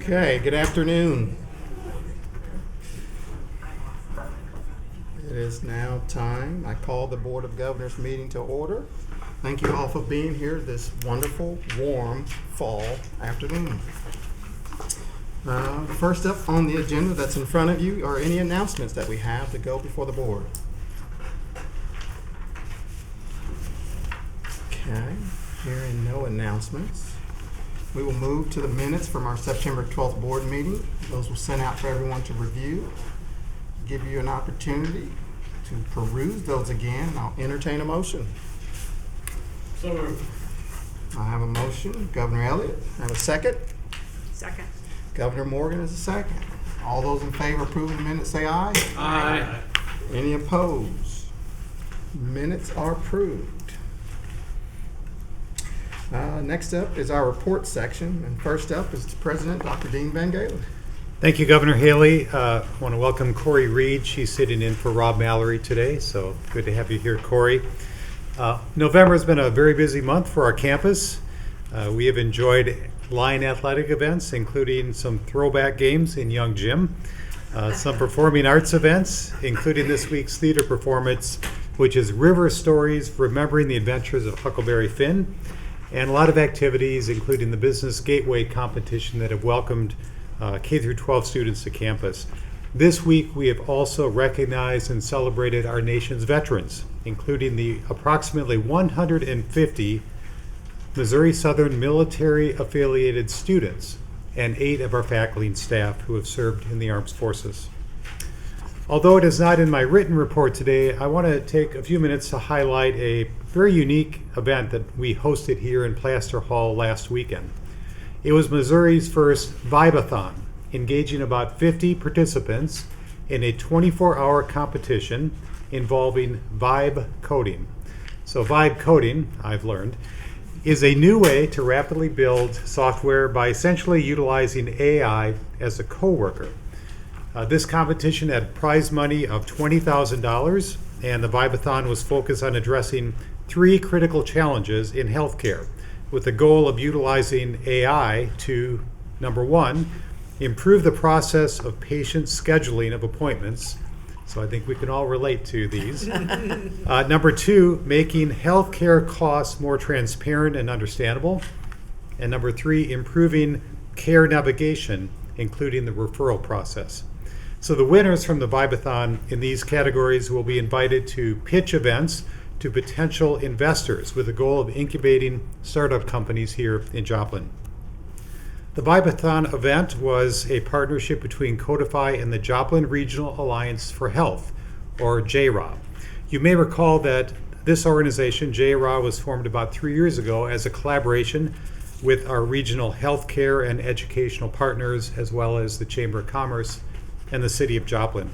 Okay, good afternoon. It is now time. I call the Board of Governors meeting to order. Thank you all for being here this wonderful, warm fall afternoon. First up on the agenda that's in front of you are any announcements that we have to go before the board. Okay, hearing no announcements. We will move to the minutes from our September 12th board meeting. Those will send out for everyone to review. Give you an opportunity to peruse those again. I'll entertain a motion. So moved. I have a motion. Governor Elliott, I have a second. Second. Governor Morgan is a second. All those in favor of approving the minutes say aye. Aye. Any opposed? Minutes are approved. Next up is our report section, and first up is the President, Dr. Dean Van Galen. Thank you, Governor Haley. I want to welcome Corey Reed. She's sitting in for Rob Mallory today, so good to have you here, Corey. November has been a very busy month for our campus. We have enjoyed line athletic events, including some throwback games in Young Gym, some performing arts events, including this week's theater performance, which is River Stories, Remembering the Adventures of Huckleberry Finn, and a lot of activities, including the Business Gateway competition that have welcomed K through 12 students to campus. This week, we have also recognized and celebrated our nation's veterans, including the approximately 150 Missouri Southern military-affiliated students and 8 of our faculty and staff who have served in the armed forces. Although it is not in my written report today, I want to take a few minutes to highlight a very unique event that we hosted here in Plaster Hall last weekend. It was Missouri's first Vibe-a-thon, engaging about 50 participants in a 24-hour competition involving vibe coding. So vibe coding, I've learned, is a new way to rapidly build software by essentially utilizing AI as a coworker. This competition had prize money of $20,000, and the Vibe-a-thon was focused on addressing 3 critical challenges in healthcare, with the goal of utilizing AI to, number 1, improve the process of patient scheduling of appointments. So I think we can all relate to these. Number 2, making healthcare costs more transparent and understandable. And number 3, improving care navigation, including the referral process. So the winners from the Vibe-a-thon in these categories will be invited to pitch events to potential investors with the goal of incubating startup companies here in Joplin. The Vibe-a-thon event was a partnership between Codify and the Joplin Regional Alliance for Health, or JRA. You may recall that this organization, JRA, was formed about 3 years ago as a collaboration with our regional healthcare and educational partners, as well as the Chamber of Commerce and the City of Joplin.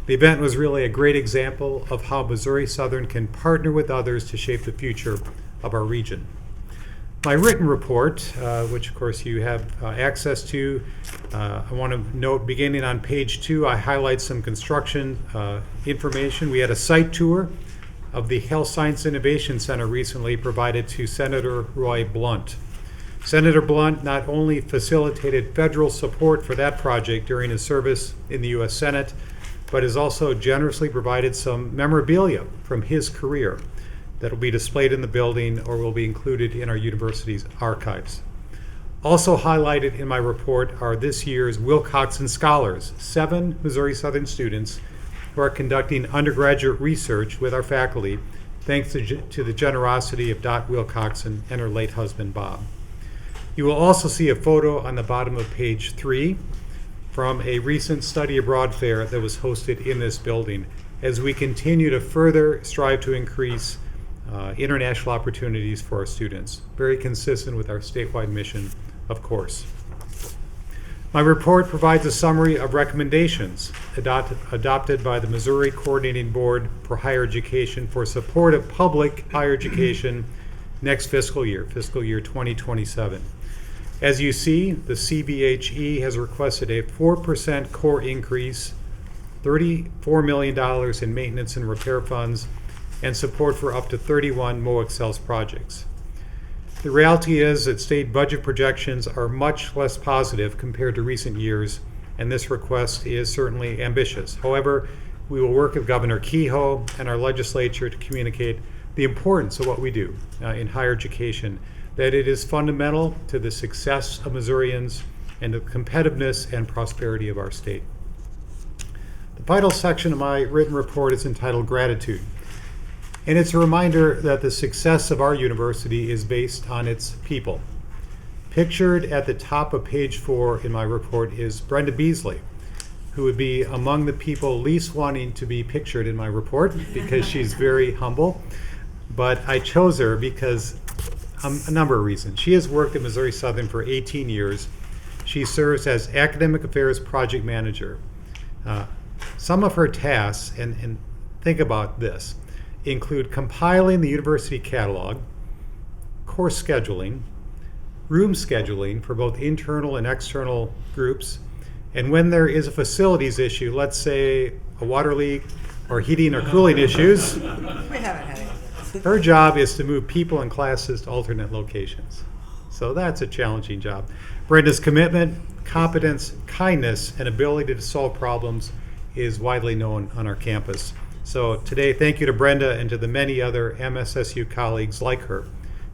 The event was really a great example of how Missouri Southern can partner with others to shape the future of our region. My written report, which of course you have access to, I want to note beginning on page 2, I highlight some construction information. We had a site tour of the Health Science Innovation Center recently provided to Senator Roy Blunt. Senator Blunt not only facilitated federal support for that project during his service in the U.S. Senate, but has also generously provided some memorabilia from his career that will be displayed in the building or will be included in our university's archives. Also highlighted in my report are this year's Wilcoxon Scholars, 7 Missouri Southern students who are conducting undergraduate research with our faculty, thanks to the generosity of Dot Wilcoxon and her late husband, Bob. You will also see a photo on the bottom of page 3 from a recent study abroad fair that was hosted in this building as we continue to further strive to increase international opportunities for our students. Very consistent with our statewide mission, of course. My report provides a summary of recommendations adopted by the Missouri Coordinating Board for Higher Education for support of public higher education next fiscal year 2027. As you see, the CBHE has requested a 4% core increase, $34 million in maintenance and repair funds, and support for up to 31 MOExcels projects. The reality is that state budget projections are much less positive compared to recent years, and this request is certainly ambitious. However, we will work with Governor Kehoe and our legislature to communicate the importance of what we do in higher education, that it is fundamental to the success of Missourians and the competitiveness and prosperity of our state. The final section of my written report is entitled Gratitude. And it's a reminder that the success of our university is based on its people. Pictured at the top of page 4 in my report is Brenda Beasley, who would be among the people least wanting to be pictured in my report because she's very humble. But I chose her because a number of reasons. She has worked at Missouri Southern for 18 years. She serves as Academic Affairs Project Manager. Some of her tasks, and think about this, include compiling the university catalog, course scheduling, room scheduling for both internal and external groups, and when there is a facilities issue, let's say a water leak or heating or cooling issues, We haven't had it. her job is to move people and classes to alternate locations. So that's a challenging job. Brenda's commitment, competence, kindness, and ability to solve problems is widely known on our campus. So today, thank you to Brenda and to the many other MSSU colleagues like her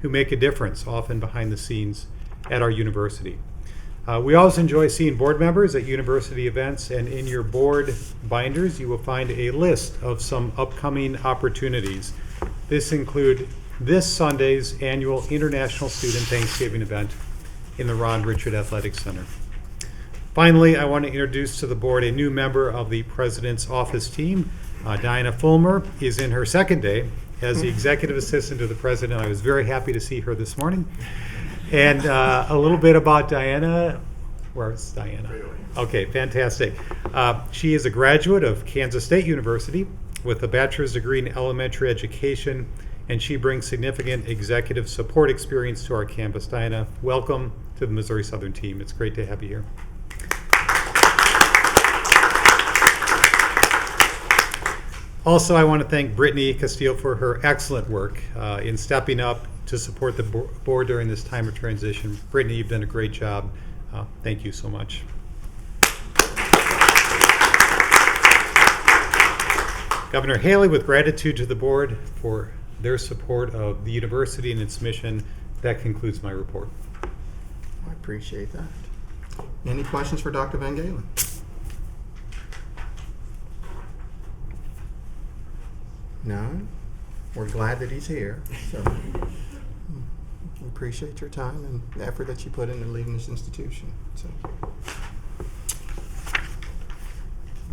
who make a difference, often behind the scenes at our university. We always enjoy seeing board members at university events, and in your board binders, you will find a list of some upcoming opportunities. This include this Sunday's annual International Student Thanksgiving event in the Ron Richard Athletic Center. Finally, I want to introduce to the board a new member of the President's Office team. Diana Fulmer is in her second day as the Executive Assistant to the President. I was very happy to see her this morning. And a little bit about Diana. Where's Diana? Okay, fantastic. She is a graduate of Kansas State University with a bachelor's degree in elementary education, and she brings significant executive support experience to our campus. Diana, welcome to the Missouri Southern team. It's great to have you here. Also, I want to thank Brittany Castillo for her excellent work in stepping up to support the board during this time of transition. Brittany, you've done a great job. Thank you so much. Governor Haley, with gratitude to the board for their support of the university and its mission, that concludes my report. I appreciate that. Any questions for Dr. Van Galen? None? We're glad that he's here. So we appreciate your time and the effort that you put into leading this institution. So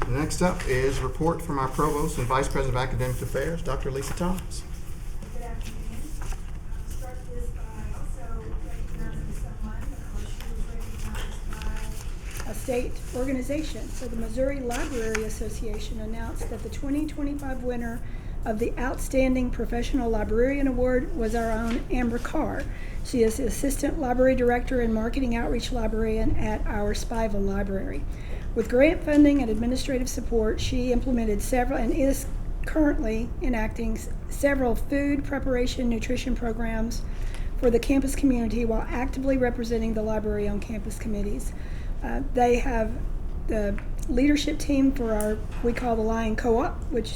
next up is report from our Provost and Vice President of Academic Affairs, Dr. Lisa Thomas. Good afternoon. I'll start this by also recognizing someone because she was recognized by a state organization. So the Missouri Library Association announced that the 2025 winner of the Outstanding Professional Librarian Award was our own Amber Carr. She is the Assistant Library Director and Marketing Outreach Librarian at our Spiville Library. With grant funding and administrative support, she implemented several and is currently enacting several food preparation nutrition programs for the campus community while actively representing the library on campus committees. They have the leadership team for our, we call the Lion Co-op, which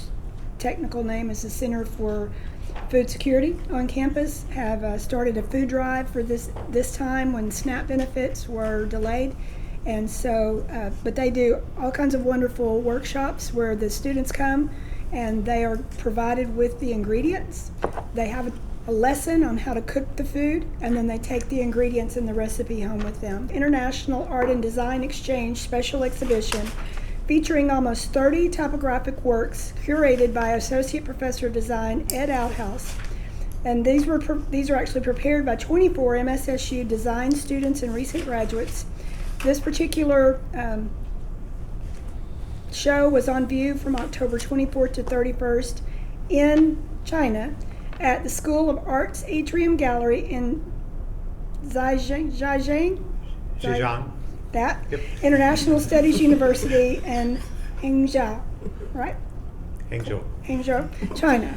technical name is the Center for Food Security on campus, have started a food drive for this time when SNAP benefits were delayed. And so, but they do all kinds of wonderful workshops where the students come and they are provided with the ingredients. They have a lesson on how to cook the food, and then they take the ingredients and the recipe home with them. International Art and Design Exchange special exhibition featuring almost 30 typographic works curated by Associate Professor of Design Ed Outhouse. And these are actually prepared by 24 MSSU design students and recent graduates. This particular show was on view from October 24th to 31st in China at the School of Arts Atrium Gallery in Zhejiang. Yep. International Studies University in Hangzhou, right? Hangzhou, China.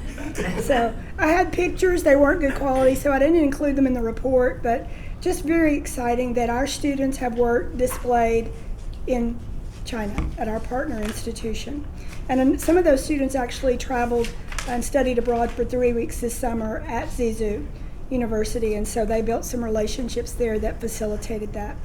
So I had pictures, they weren't good quality, so I didn't include them in the report, but just very exciting that our students have work displayed in China at our partner institution. And then some of those students actually traveled and studied abroad for 3 weeks this summer at Zizou University, and so they built some relationships there that facilitated that.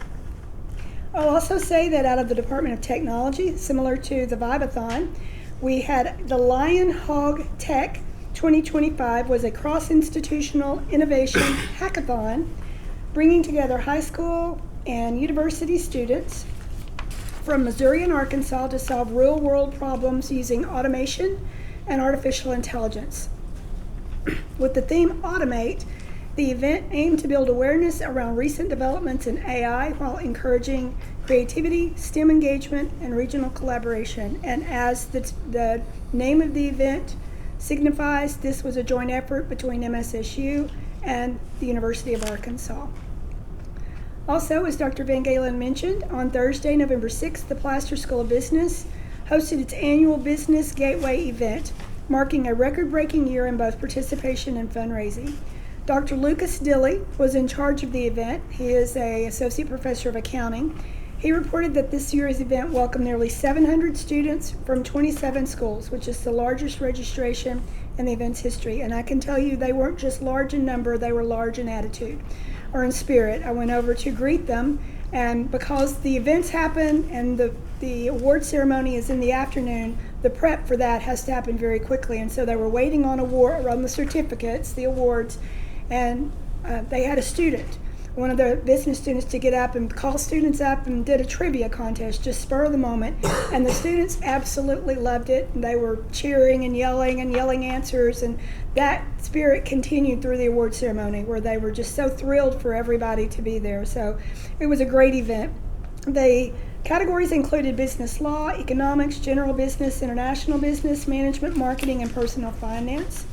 I'll also say that out of the Department of Technology, similar to the Vivathon, we had the Lion Hog Tech 2025 was a cross-institutional innovation hackathon bringing together high school and university students from Missouri and Arkansas to solve real-world problems using automation and artificial intelligence. With the theme Automate, the event aimed to build awareness around recent developments in AI while encouraging creativity, STEM engagement, and regional collaboration. And as the name of the event signifies, this was a joint effort between MSSU and the University of Arkansas. Also, as Dr. Van Galen mentioned, on Thursday, November 6th, the Plaster School of Business hosted its annual Business Gateway event, marking a record-breaking year in both participation and fundraising. Dr. Lucas Dilley was in charge of the event. He is an associate professor of accounting. He reported that this year's event welcomed nearly 700 students from 27 schools, which is the largest registration in the event's history. And I can tell you they weren't just large in number, they were large in attitude or in spirit. I went over to greet them, and because the events happen and the award ceremony is in the afternoon, the prep for that has to happen very quickly. And so they were waiting on the certificates, the awards, and they had a student, one of the business students, to get up and call students up and did a trivia contest, just spur of the moment. And the students absolutely loved it. And they were cheering and yelling answers. And that spirit continued through the award ceremony, where they were just so thrilled for everybody to be there. So it was a great event. The categories included business law, economics, general business, international business, management, marketing, and personal finance.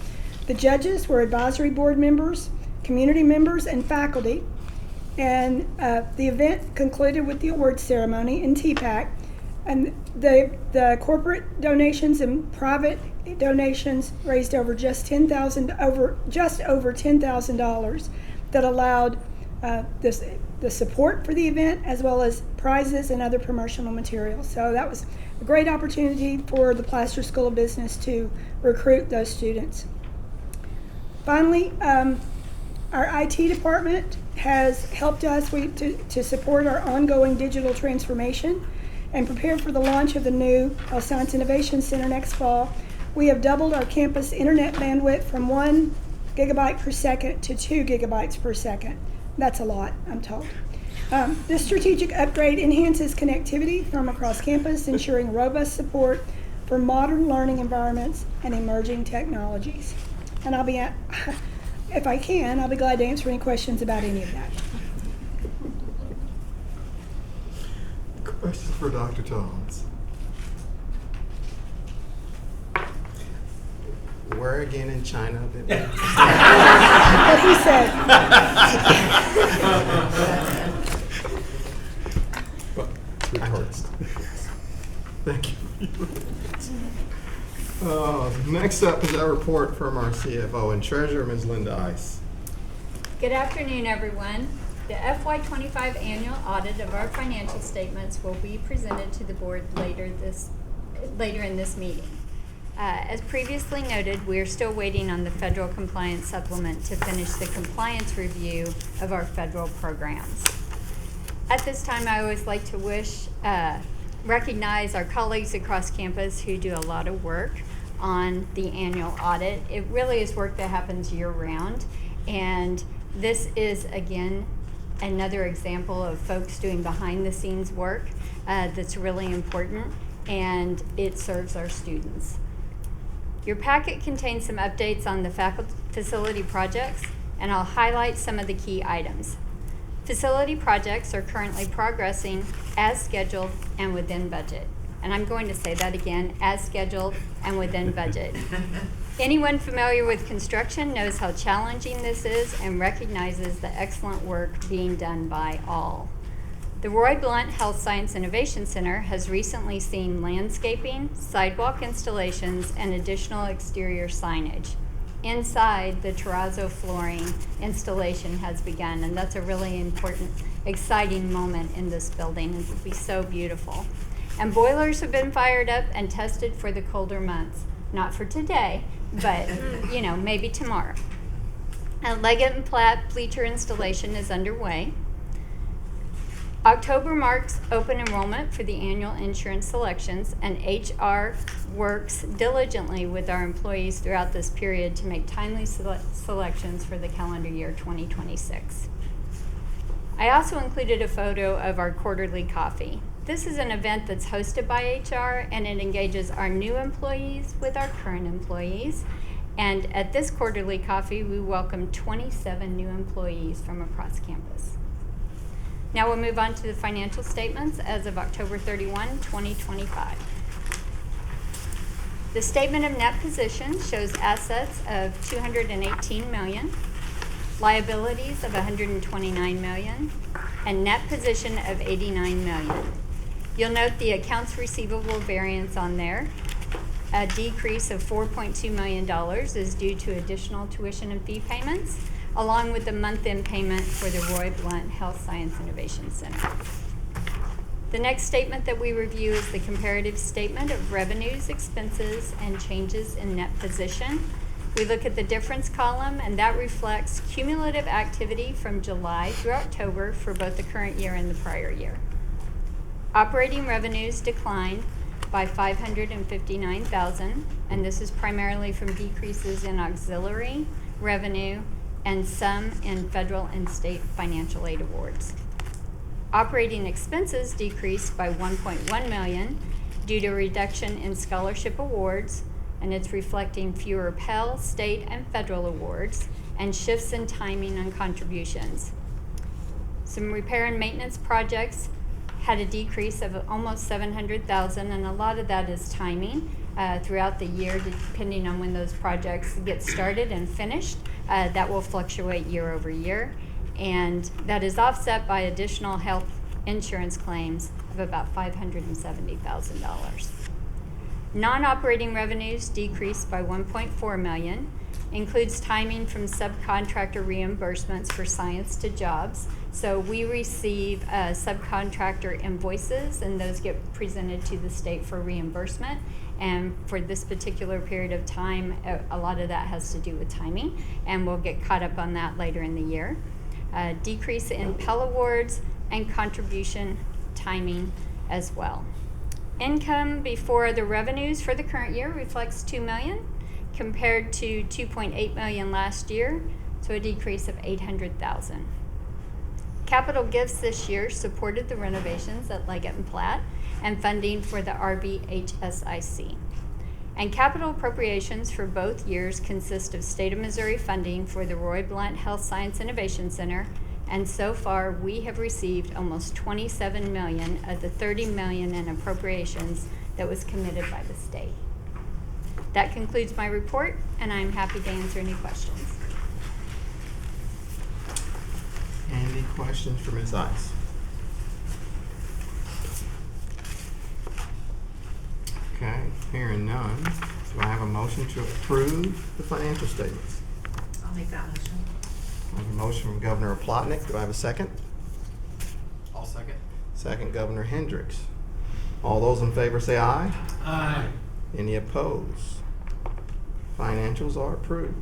The judges were advisory board members, community members, and faculty. And the event concluded with the awards ceremony in TPAC. And the corporate donations and private donations raised over $10,000 that allowed the support for the event, as well as prizes and other promotional materials. So that was a great opportunity for the Plaster School of Business to recruit those students. Finally, our IT department has helped us to support our ongoing digital transformation and prepare for the launch of the new Health Science Innovation Center next fall. We have doubled our campus internet bandwidth from 1 gigabyte per second to 2 gigabytes per second. That's a lot, I'm told. This strategic upgrade enhances connectivity from across campus, ensuring robust support for modern learning environments and emerging technologies. And if I can, I'll be glad to answer any questions about any of that. Questions for Dr. Toms? Where again in China? What he said. Thank you. Next up is our report from our CFO and Treasurer, Ms. Linda Ice. Good afternoon, everyone. The FY25 annual audit of our financial statements will be presented to the board later in this meeting. As previously noted, we are still waiting on the federal compliance supplement to finish the compliance review of our federal programs. At this time, I always like to recognize our colleagues across campus who do a lot of work on the annual audit. It really is work that happens year-round, and this is, again, another example of folks doing behind-the-scenes work that's really important, and it serves our students. Your packet contains some updates on the facility projects, and I'll highlight some of the key items. Facility projects are currently progressing as scheduled and within budget. And I'm going to say that again, as scheduled and within budget. Anyone familiar with construction knows how challenging this is and recognizes the excellent work being done by all. The Roy Blunt Health Science Innovation Center has recently seen landscaping, sidewalk installations, and additional exterior signage. Inside, the terrazzo flooring installation has begun, and that's a really important, exciting moment in this building. It will be so beautiful. And boilers have been fired up and tested for the colder months. Not for today, but maybe tomorrow. And Leggett & Platt bleacher installation is underway. October marks open enrollment for the annual insurance selections, and HR works diligently with our employees throughout this period to make timely selections for the calendar year 2026. I also included a photo of our quarterly coffee. This is an event that's hosted by HR, and it engages our new employees with our current employees. And at this quarterly coffee, we welcome 27 new employees from across campus. Now we'll move on to the financial statements as of October 31, 2025. The statement of net position shows assets of $218 million, liabilities of $129 million, and net position of $89 million. You'll note the accounts receivable variance on there. A decrease of $4.2 million is due to additional tuition and fee payments, along with the month-end payment for the Roy Blunt Health Science Innovation Center. The next statement that we review is the comparative statement of revenues, expenses, and changes in net position. We look at the difference column, and that reflects cumulative activity from July through October for both the current year and the prior year. Operating revenues declined by $559,000, and this is primarily from decreases in auxiliary revenue and some in federal and state financial aid awards. Operating expenses decreased by $1.1 million due to a reduction in scholarship awards, and it's reflecting fewer Pell, state, and federal awards, and shifts in timing on contributions. Some repair and maintenance projects had a decrease of almost $700,000, and a lot of that is timing throughout the year, depending on when those projects get started and finished. That will fluctuate year over year, and that is offset by additional health insurance claims of about $570,000. Non-operating revenues decreased by $1.4 million, includes timing from subcontractor reimbursements for Science to Jobs. So we receive subcontractor invoices, and those get presented to the state for reimbursement. And for this particular period of time, a lot of that has to do with timing, and we'll get caught up on that later in the year. Decrease in Pell Awards and contribution timing as well. Income before other revenues for the current year reflects $2 million compared to $2.8 million last year, so a decrease of $800,000. Capital gifts this year supported the renovations at Leggett & Platt and funding for the RBHSIC. And capital appropriations for both years consist of State of Missouri funding for the Roy Blunt Health Science Innovation Center, and so far we have received almost $27 million of the $30 million in appropriations that was committed by the state. That concludes my report, and I'm happy to answer any questions. Any questions for Ms. Ice? Okay, hearing none, do I have a motion to approve the financial statements? I'll make that motion. I have a motion from Governor Plotnick. Do I have a second? I'll second. Second, Governor Hendricks. All those in favor say aye. Aye. Any opposed? Financials are approved.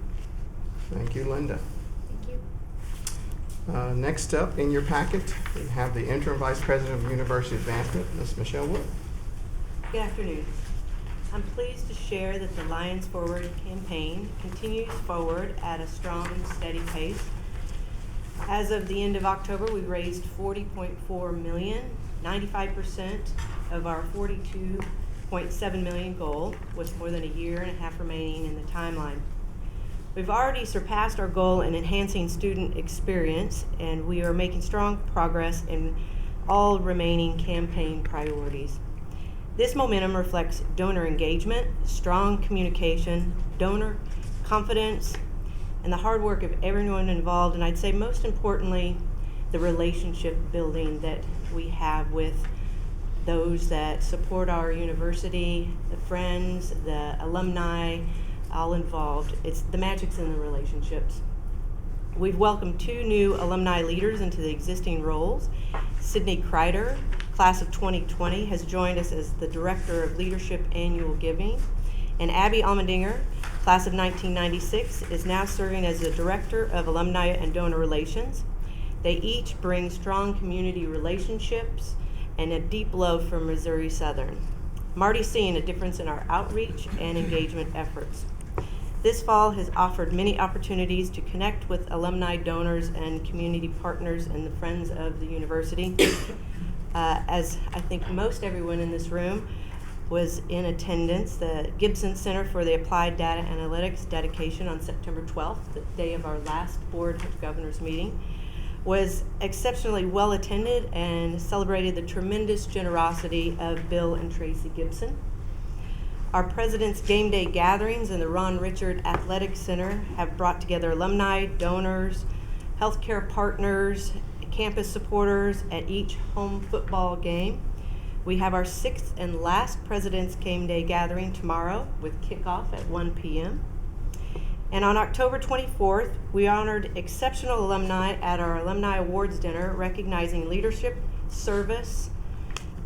Thank you, Linda. Thank you. Next up in your packet, we have the Interim Vice President of University Advancement, Ms. Michelle Wood. Good afternoon. I'm pleased to share that the Lions Forward campaign continues forward at a strong and steady pace. As of the end of October, we raised $40.4 million, 95% of our $42.7 million goal, with more than a year and a half remaining in the timeline. We've already surpassed our goal in enhancing student experience, and we are making strong progress in all remaining campaign priorities. This momentum reflects donor engagement, strong communication, donor confidence, and the hard work of everyone involved, and I'd say most importantly, the relationship building that we have with those that support our university, the friends, the alumni, all involved. It's the magic's in the relationships. We've welcomed 2 new alumni leaders into the existing roles. Sydney Kreider, class of 2020, has joined us as the Director of Leadership Annual Giving. And Abby Almendinger, class of 1996, is now serving as the Director of Alumni and Donor Relations. They each bring strong community relationships and a deep love for Missouri Southern. Marty's seeing a difference in our outreach and engagement efforts. This fall has offered many opportunities to connect with alumni, donors, and community partners and the friends of the university. As I think most everyone in this room was in attendance, the Gibson Center for the Applied Data Analytics dedication on September 12th, the day of our last Board of Governors meeting, was exceptionally well attended and celebrated the tremendous generosity of Bill and Tracy Gibson. Our President's Game Day gatherings in the Ron Richard Athletic Center have brought together alumni, donors, healthcare partners, campus supporters at each home football game. We have our 6th and last President's Game Day gathering tomorrow with kickoff at 1 p.m. And on October 24th, we honored exceptional alumni at our Alumni Awards Dinner, recognizing leadership, service,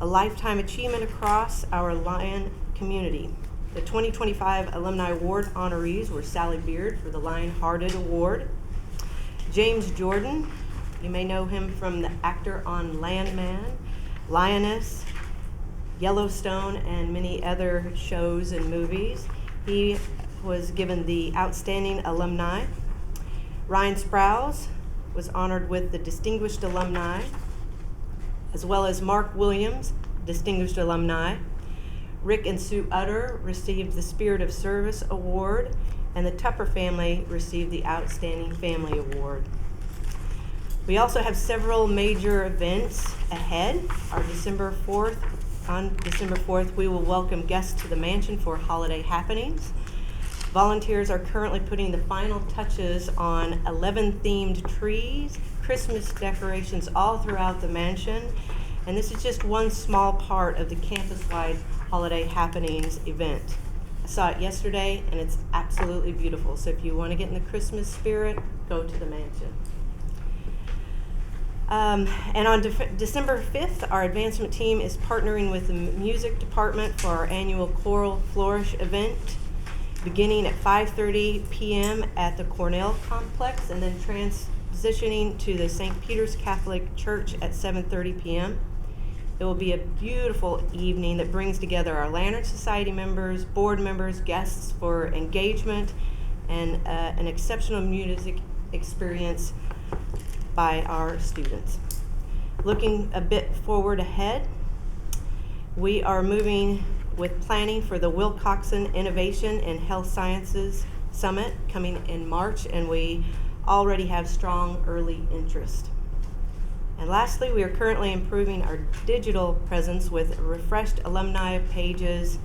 a lifetime achievement across our Lion community. The 2025 Alumni Award honorees were Sally Beard for the Lion-Hearted Award, James Jordan, you may know him from the actor on Landman, Lioness, Yellowstone, and many other shows and movies. He was given the Outstanding Alumni. Ryan Sprouse was honored with the Distinguished Alumni, as well as Mark Williams, Distinguished Alumni. Rick and Sue Utter received the Spirit of Service Award, and the Tupper family received the Outstanding Family Award. We also have several major events ahead. On December 4th, we will welcome guests to the mansion for holiday happenings. Volunteers are currently putting the final touches on 11 themed trees, Christmas decorations all throughout the mansion, and this is just one small part of the campus-wide holiday happenings event. I saw it yesterday and it's absolutely beautiful. So if you want to get in the Christmas spirit, go to the mansion. And on December 5th, our advancement team is partnering with the music department for our annual Choral Flourish event, beginning at 5:30 p.m. at the Cornell Complex and then transitioning to the St. Peter's Catholic Church at 7:30 p.m. It will be a beautiful evening that brings together our Lantern Society members, board members, guests for engagement, and an exceptional music experience by our students. Looking a bit forward ahead, we are moving with planning for the Wilcoxon Innovation in Health Sciences Summit coming in March, and we already have strong early interest. And lastly, we are currently improving our digital presence with refreshed alumni pages,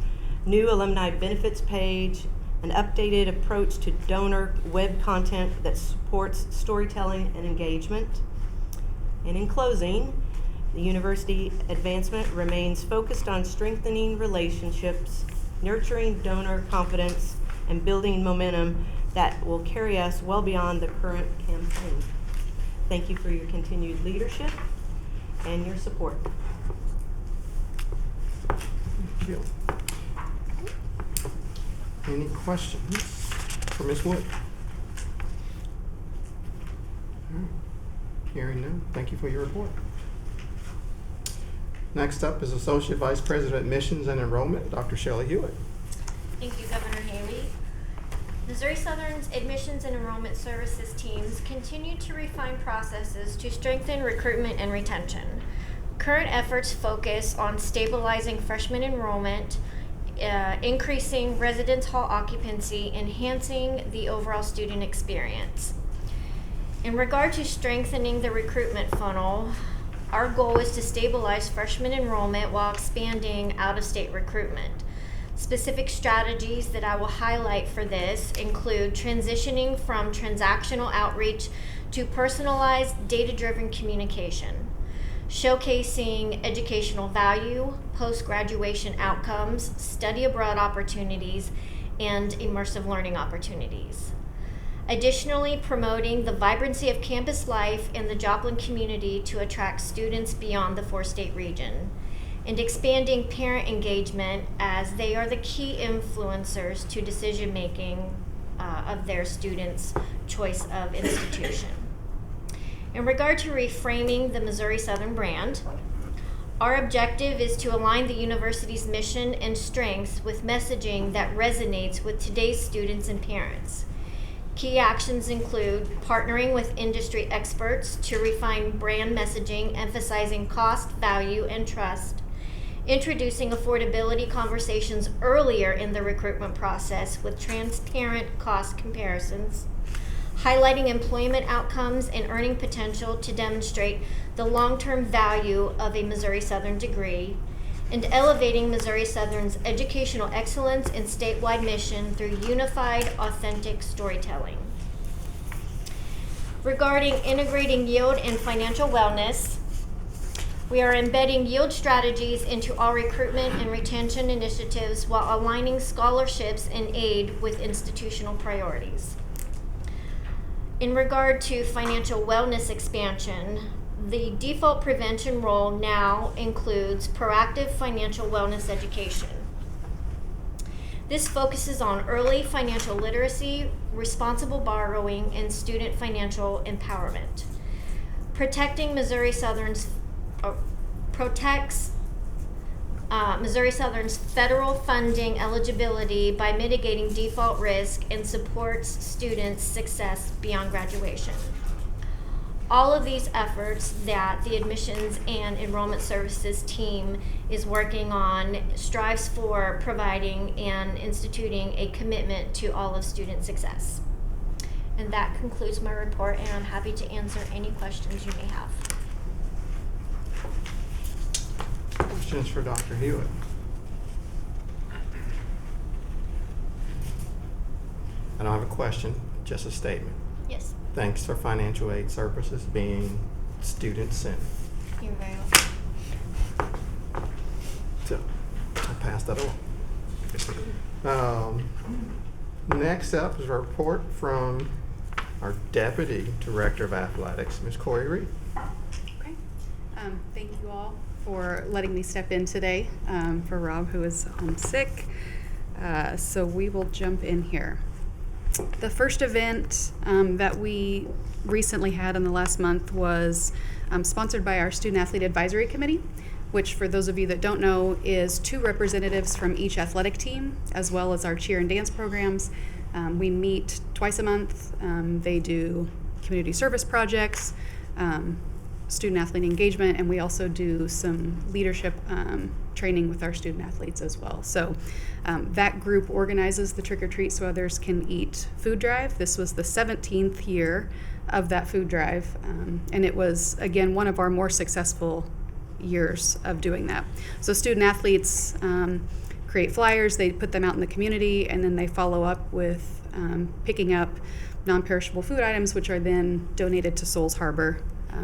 new alumni benefits page, an updated approach to donor web content that supports storytelling and engagement. And in closing, the university advancement remains focused on strengthening relationships, nurturing donor confidence, and building momentum that will carry us well beyond the current campaign. Thank you for your continued leadership and your support. Thank you. Any questions for Ms. Wood? Hearing none, thank you for your report. Next up is Associate Vice President of Admissions and Enrollment, Dr. Shelley Hewitt. Thank you, Governor Haley. Missouri Southern's admissions and enrollment services teams continue to refine processes to strengthen recruitment and retention. Current efforts focus on stabilizing freshman enrollment, increasing residence hall occupancy, enhancing the overall student experience. In regard to strengthening the recruitment funnel, our goal is to stabilize freshman enrollment while expanding out-of-state recruitment. Specific strategies that I will highlight for this include transitioning from transactional outreach to personalized, data-driven communication, showcasing educational value, post-graduation outcomes, study abroad opportunities, and immersive learning opportunities. Additionally, promoting the vibrancy of campus life in the Joplin community to attract students beyond the 4-state region, and expanding parent engagement as they are the key influencers to decision-making of their students' choice of institution. In regard to reframing the Missouri Southern brand, our objective is to align the university's mission and strengths with messaging that resonates with today's students and parents. Key actions include partnering with industry experts to refine brand messaging, emphasizing cost, value, and trust, introducing affordability conversations earlier in the recruitment process with transparent cost comparisons, highlighting employment outcomes and earning potential to demonstrate the long-term value of a Missouri Southern degree, and elevating Missouri Southern's educational excellence and statewide mission through unified, authentic storytelling. Regarding integrating yield and financial wellness, we are embedding yield strategies into all recruitment and retention initiatives while aligning scholarships and aid with institutional priorities. In regard to financial wellness expansion, the default prevention role now includes proactive financial wellness education. This focuses on early financial literacy, responsible borrowing, and student financial empowerment. Protecting Missouri Southern's Missouri Southern's federal funding eligibility by mitigating default risk and supports students' success beyond graduation. All of these efforts that the admissions and enrollment services team is working on strives for providing and instituting a commitment to all of student success. And that concludes my report, and I'm happy to answer any questions you may have. Questions for Dr. Hewitt? I don't have a question, just a statement. Yes, Thanks for financial aid services being student-centered. you're very welcome. So, I'll pass that along. Next up is a report from our Deputy Director of Athletics, Ms. Corey Reed. Okay. Thank you all for letting me step in today for Rob, who is sick. So we will jump in here. The first event that we recently had in the last month was sponsored by our Student Athlete Advisory Committee, which, for those of you that don't know, is 2 representatives from each athletic team, as well as our cheer and dance programs. We meet twice a month. They do community service projects, student athlete engagement, and we also do some leadership training with our student athletes as well. So that group organizes the Trick or Treat So Others Can Eat food drive. This was the 17th year of that food drive, and it was, again, one of our more successful years of doing that. So student athletes create flyers, they put them out in the community, and then they follow up with picking up non-perishable food items, which are then donated to Souls Harbor.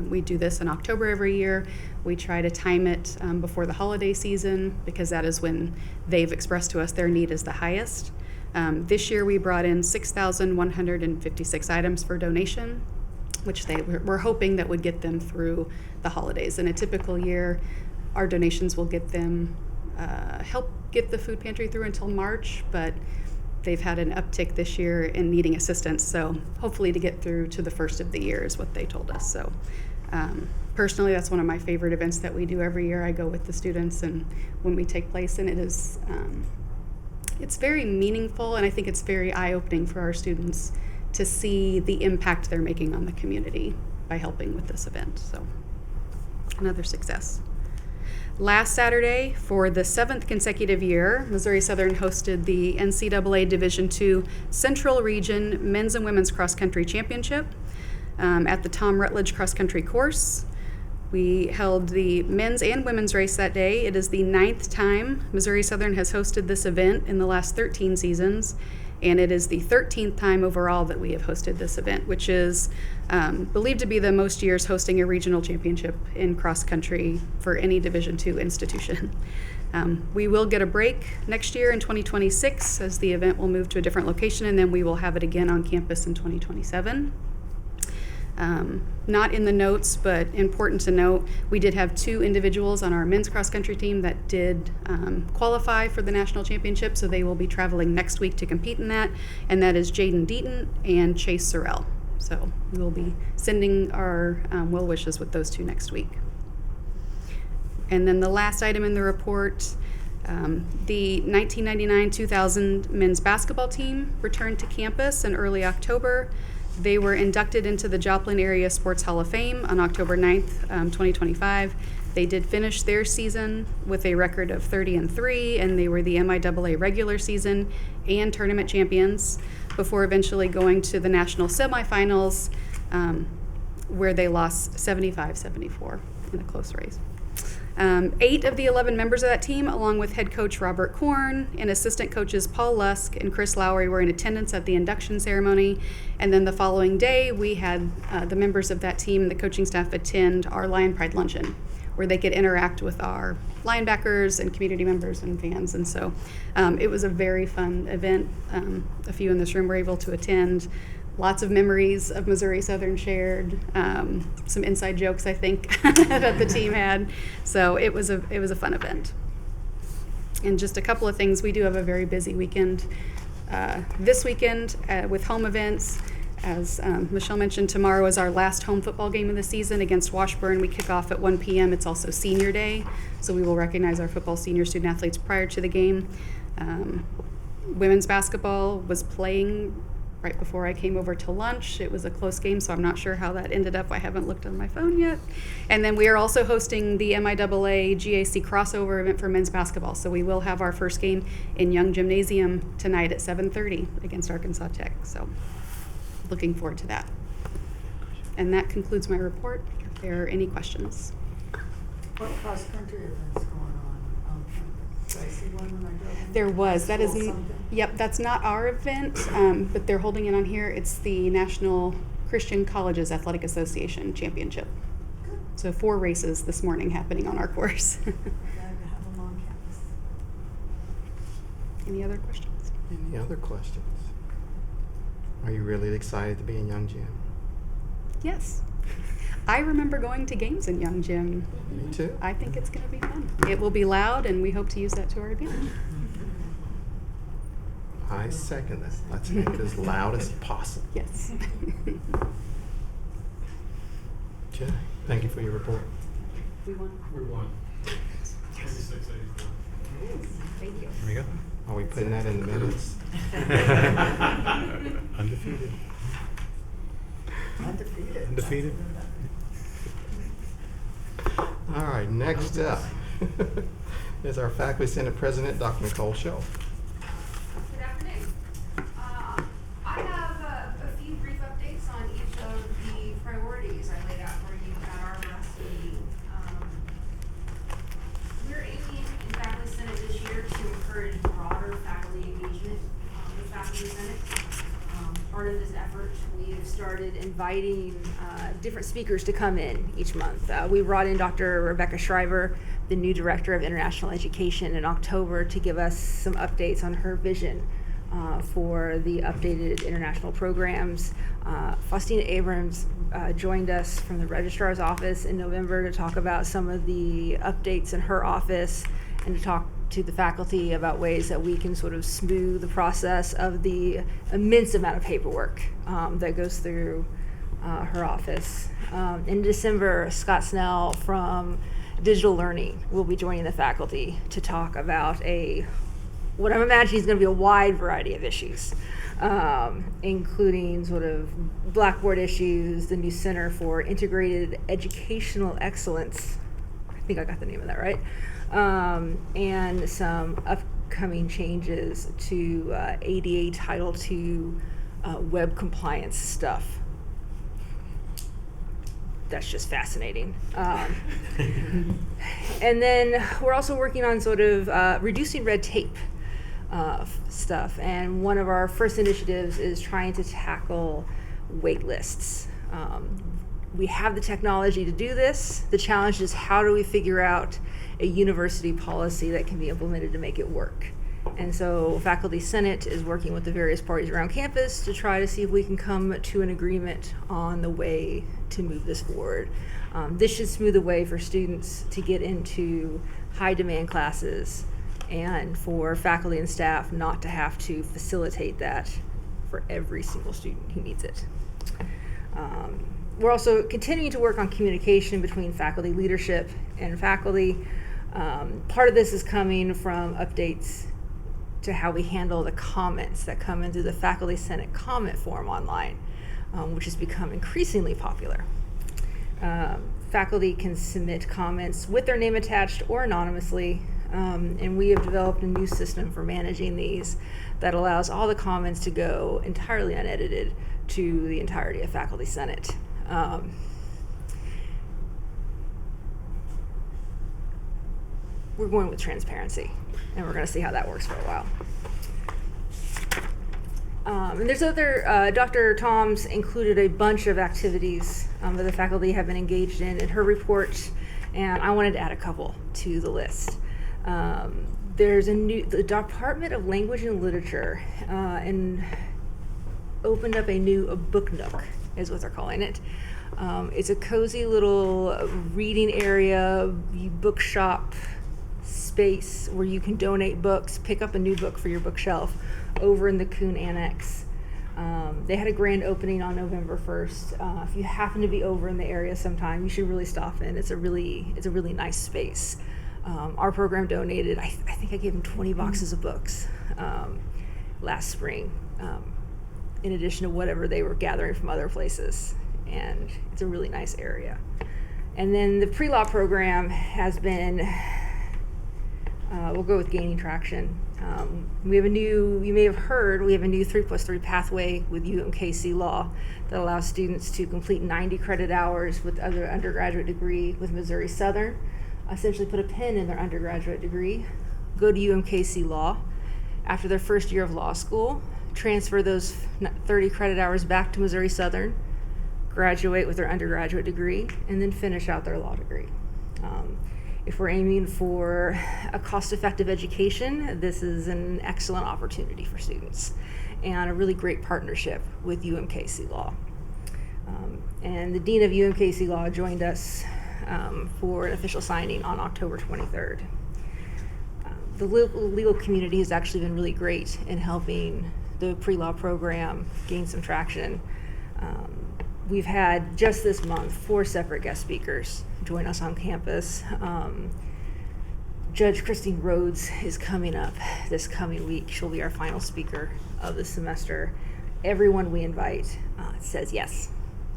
We do this in October every year. We try to time it before the holiday season, because that is when they've expressed to us their need is the highest. This year we brought in 6,156 items for donation, which we're hoping that would get them through the holidays. In a typical year, our donations will get them, help get the food pantry through until March, but they've had an uptick this year in needing assistance, so hopefully to get through to the first of the year is what they told us. So personally, that's one of my favorite events that we do every year. I go with the students and when we take place, and it is it's very meaningful, and I think it's very eye-opening for our students to see the impact they're making on the community by helping with this event. So another success. Last Saturday, for the 7th consecutive year, Missouri Southern hosted the NCAA Division II Central Region Men's and Women's Cross Country Championship at the Tom Rutledge Cross Country Course. We held the men's and women's race that day. It is the 9th time Missouri Southern has hosted this event in the last 13 seasons, and it is the 13th time overall that we have hosted this event, which is believed to be the most years hosting a regional championship in cross country for any Division II institution. We will get a break next year in 2026 as the event will move to a different location, and then we will have it again on campus in 2027. Not in the notes, but important to note, we did have 2 individuals on our men's cross country team that did qualify for the national championship, so they will be traveling next week to compete in that, and that is Jaden Deaton and Chase Sorrell. So we will be sending our well wishes with those 2 next week. And then the last item in the report, the 1999-2000 men's basketball team returned to campus in early October. They were inducted into the Joplin Area Sports Hall of Fame on October 9th, 2025. They did finish their season with a record of 30-3, and they were the MIAA regular season and tournament champions before eventually going to the national semifinals, where they lost 75-74 in a close race. 8 of the 11 members of that team, along with head coach Robert Korn and assistant coaches Paul Lusk and Chris Lowry, were in attendance at the induction ceremony. And then the following day, we had the members of that team and the coaching staff attend our Lion Pride Luncheon, where they could interact with our linebackers and community members and fans. And so it was a very fun event. A few in this room were able to attend. Lots of memories of Missouri Southern shared, some inside jokes, I think, that the team had. So it was a fun event. And just a couple of things, we do have a very busy weekend this weekend with home events. As Michelle mentioned, tomorrow is our last home football game of the season against Washburn. We kick off at 1 p.m. It's also senior day, so we will recognize our football senior student athletes prior to the game. Women's basketball was playing right before I came over to lunch. It was a close game, so I'm not sure how that ended up. I haven't looked on my phone yet. And then we are also hosting the MIAA GAC crossover event for men's basketball. So we will have our first game in Young Gymnasium tonight at 7:30 against Arkansas Tech. So looking forward to that. And that concludes my report. If there are any questions. What cross-country events going on campus? Did I see one when I drove in? There was. That is, School something? yep, that's not our event, but they're holding it on here. It's the National Christian Colleges Athletic Association Championship. So 4 races this morning happening on our course. Glad to have them on campus. Any other questions? Any other questions? Are you really excited to be in Young Gym? Yes. I remember going to games in Young Gym. Me too. I think it's going to be fun. It will be loud, and we hope to use that to our advantage. I second that. Let's make it as loud as possible. Yes. Okay. Thank you for your report. We won. We won. Thank you. There we go. Are we putting that in the minutes? Undefeated. Undefeated. Undefeated. All right, next up is our Faculty Senate President, Dr. Nicole Shelf. Good afternoon. I have a few brief updates on each of the priorities I laid out for you at our last meeting. We're aiming in Faculty Senate this year to encourage broader faculty engagement with Faculty Senate. Part of this effort, we have started inviting different speakers to come in each month. We brought in Dr. Rebecca Shriver, the new Director of International Education, in October to give us some updates on her vision for the updated international programs. Faustina Abrams joined us from the Registrar's Office in November to talk about some of the updates in her office and to talk to the faculty about ways that we can sort of smooth the process of the immense amount of paperwork that goes through her office. In December, Scott Snell from Digital Learning will be joining the faculty to talk about what I'm imagining is going to be a wide variety of issues, including sort of Blackboard issues, the new Center for Integrated Educational Excellence. I think I got the name of that right. And some upcoming changes to ADA Title II web compliance stuff. That's just fascinating. And then we're also working on sort of reducing red tape stuff. And one of our first initiatives is trying to tackle wait lists. We have the technology to do this. The challenge is, how do we figure out a university policy that can be implemented to make it work? And so Faculty Senate is working with the various parties around campus to try to see if we can come to an agreement on the way to move this forward. This should smooth the way for students to get into high demand classes, and for faculty and staff not to have to facilitate that for every single student who needs it. We're also continuing to work on communication between faculty leadership and faculty. Part of this is coming from updates to how we handle the comments that come in through the Faculty Senate comment form online, which has become increasingly popular. Faculty can submit comments with their name attached or anonymously, and we have developed a new system for managing these that allows all the comments to go entirely unedited to the entirety of Faculty Senate. We're going with transparency, and we're going to see how that works for a while. And there's other, Dr. Toms included a bunch of activities that the faculty have been engaged in her report, and I wanted to add a couple to the list. There's the Department of Language and Literature and opened up a book nook, is what they're calling it. It's a cozy little reading area, bookshop space where you can donate books, pick up a new book for your bookshelf over in the Kuhn Annex. They had a grand opening on November 1st. If you happen to be over in the area sometime, you should really stop in. It's a really nice space. Our program donated, I think I gave them 20 boxes of books last spring, in addition to whatever they were gathering from other places. And it's a really nice area. And then the pre-law program has been, we'll go with gaining traction. We have you may have heard, we have a new 3+3 pathway with UMKC Law that allows students to complete 90 credit hours with other undergraduate degree with Missouri Southern, essentially put a pin in their undergraduate degree, go to UMKC Law after their first year of law school, transfer those 30 credit hours back to Missouri Southern, graduate with their undergraduate degree, and then finish out their law degree. If we're aiming for a cost-effective education, this is an excellent opportunity for students and a really great partnership with UMKC Law. And the Dean of UMKC Law joined us for an official signing on October 23rd. The legal community has actually been really great in helping the pre-law program gain some traction. We've had, just this month, 4 separate guest speakers join us on campus. Judge Christine Rhodes is coming up this coming week. She'll be our final speaker of the semester. Everyone we invite says yes.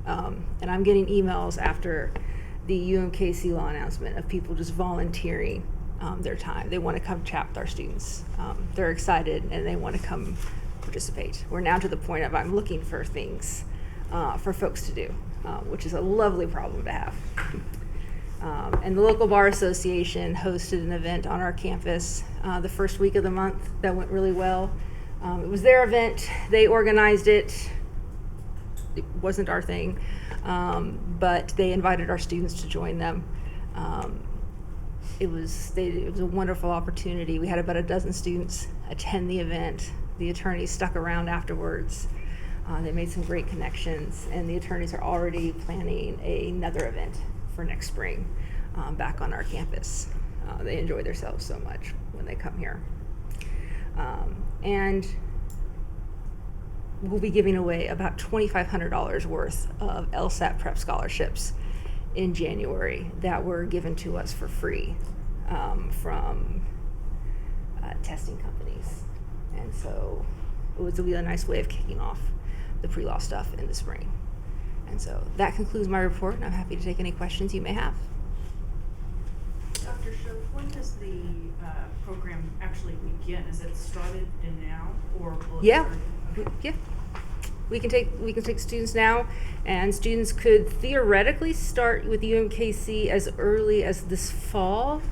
And I'm getting emails after the UMKC Law announcement of people just volunteering their time. They want to come chat with our students. They're excited and they want to come participate. We're now to the point of I'm looking for things for folks to do, which is a lovely problem to have. And the local bar association hosted an event on our campus the first week of the month that went really well. It was their event, they organized it. It wasn't our thing, but they invited our students to join them. It was a wonderful opportunity. We had about a dozen students attend the event. The attorneys stuck around afterwards. They made some great connections, and the attorneys are already planning another event for next spring back on our campus. They enjoy themselves so much when they come here. And we'll be giving away about $2,500 worth of LSAT prep scholarships in January that were given to us for free from testing companies. And so it was a really nice way of kicking off the pre-law stuff in the spring. And so that concludes my report, and I'm happy to take any questions you may have. Dr. Shope, when does the program actually begin? Is it started in now, or will it Yeah, start? Okay. yeah. We can take students now, and students could theoretically start with UMKC as early as this fall.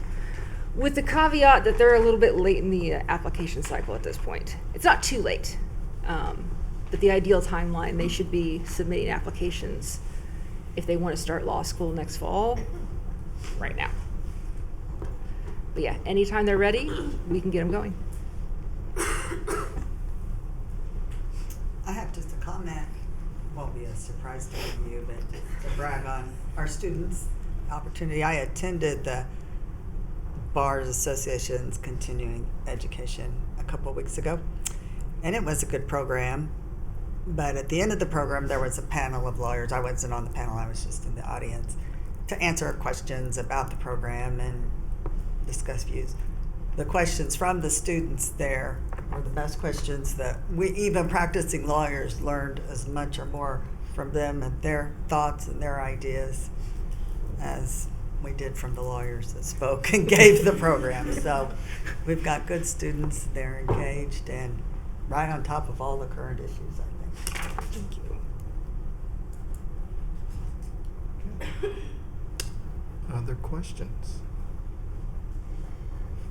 with the caveat that they're a little bit late in the application cycle at this point. It's not too late, but the ideal timeline, they should be submitting applications if they want to start law school next fall, right now. But yeah, anytime they're ready, we can get them going. I have just a comment, won't be a surprise to any of you, but to brag on our students' opportunity. I attended the Bars Association's continuing education a couple of weeks ago, and it was a good program. But at the end of the program, there was a panel of lawyers. I wasn't on the panel, I was just in the audience to answer questions about the program and discuss views. The questions from the students there were the best questions that we, even practicing lawyers, learned as much or more from them and their thoughts and their ideas as we did from the lawyers that spoke and gave the program. So we've got good students, they're engaged and right on top of all the current issues, I think. Thank you. Other questions?